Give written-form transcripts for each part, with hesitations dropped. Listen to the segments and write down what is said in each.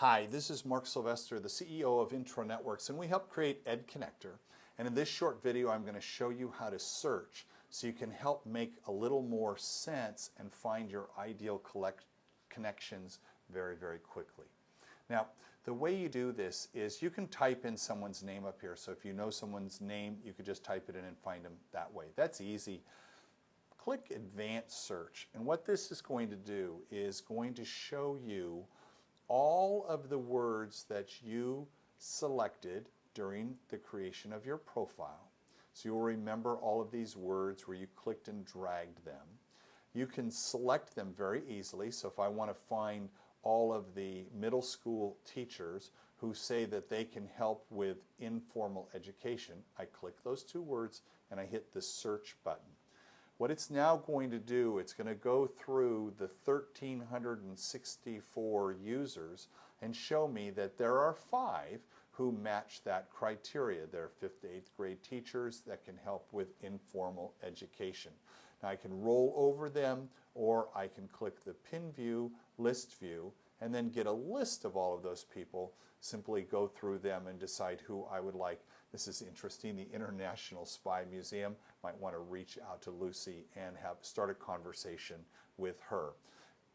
Hi, this is Mark Sylvester, the CEO of Intronetworks, and we help create edConnectr. And in this short video, I'm going to show you how to search so you can help make a little more sense and find your ideal connections very, very quickly. Now, the way you do this is you can type in someone's name up here. So if you know someone's name, you could just type it in and find them that way. That's easy. Click Advanced Search, and what this is going to do is going to show you all of the words that you selected during the creation of your profile. So you'll remember all of these words where you clicked and dragged them. You can select them very easily. So if I want to find all of the middle school teachers who say that they can help with informal education, I click those two words and I hit the search button. What it's now going to do, it's going to go through the 1,364 users and show me that there are 5 who match that criteria. They're 5th to 8th grade teachers that can help with informal education. Now I can roll over them, or I can click the pin view, list view, and then get a list of all of those people, simply go through them and decide who I would like. This is interesting. The International Spy Museum might want to reach out to Lucy and start a conversation with her.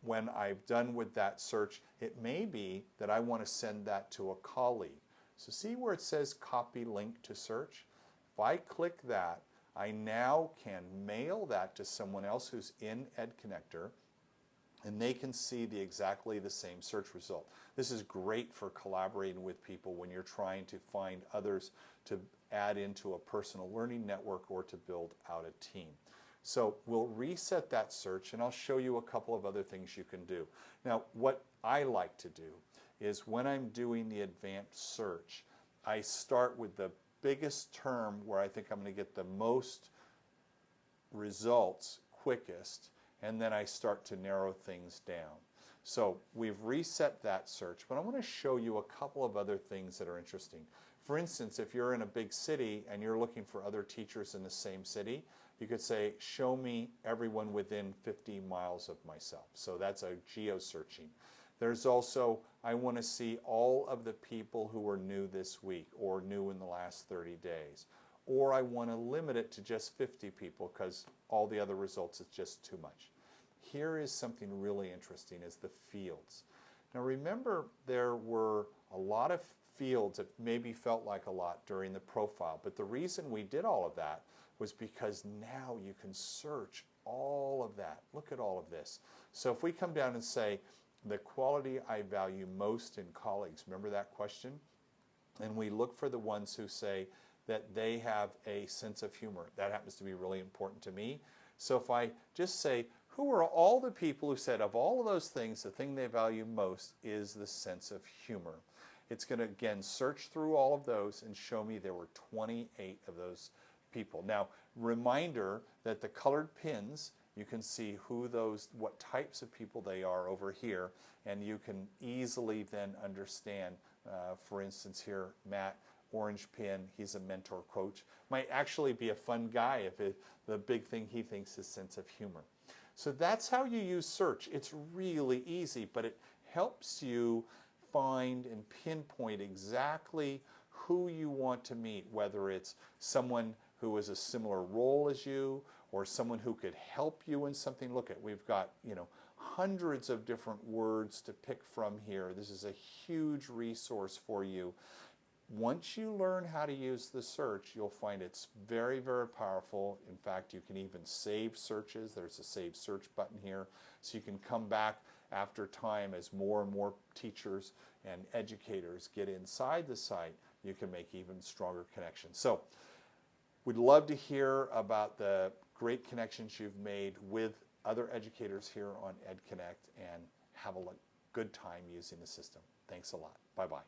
When I've done with that search, it may be that I want to send that to a colleague. So see where it says copy link to search? If I click that, I now can mail that to someone else who's in edConnectr, and they can see exactly the same search result. This is great for collaborating with people when you're trying to find others to add into a personal learning network or to build out a team. So we'll reset that search, and I'll show you a couple of other things you can do. Now, what I like to do is when I'm doing the advanced search, I start with the biggest term where I think I'm going to get the most results quickest, and then I start to narrow things down. So we've reset that search, but I want to show you a couple of other things that are interesting. For instance, if you're in a big city and you're looking for other teachers in the same city, you could say, show me everyone within 50 miles of myself. So that's a geo-searching. There's also, I want to see all of the people who are new this week or new in the last 30 days. Or I want to limit it to just 50 people because all the other results is just too much. Here is something really interesting, is the fields. Now remember, there were a lot of fields that maybe felt like a lot during the profile, but the reason we did all of that was because now you can search all of that. Look at all of this. So if we come down and say, the quality I value most in colleagues, remember that question? And we look for the ones who say that they have a sense of humor. That happens to be really important to me. So if I just say, who are all the people who said of all of those things, the thing they value most is the sense of humor. It's going to, again, search through all of those and show me there were 28 of those people. Now, reminder that the colored pins, you can see what types of people they are over here, and you can easily then understand, for instance here, Matt, orange pin, he's a mentor coach. Might actually be a fun guy if the big thing he thinks is sense of humor. So that's how you use search. It's really easy, but it helps you find and pinpoint exactly who you want to meet, whether it's someone who is a similar role as you or someone who could help you in something. Look at, we've got, hundreds of different words to pick from here. This is a huge resource for you. Once you learn how to use the search, you'll find it's very, very powerful. In fact, you can even save searches. There's a save search button here. So you can come back after time as more and more teachers and educators get inside the site. You can make even stronger connections. So we'd love to hear about the great connections you've made with other educators here on edConnect, and have a good time using the system. Thanks a lot. Bye-bye.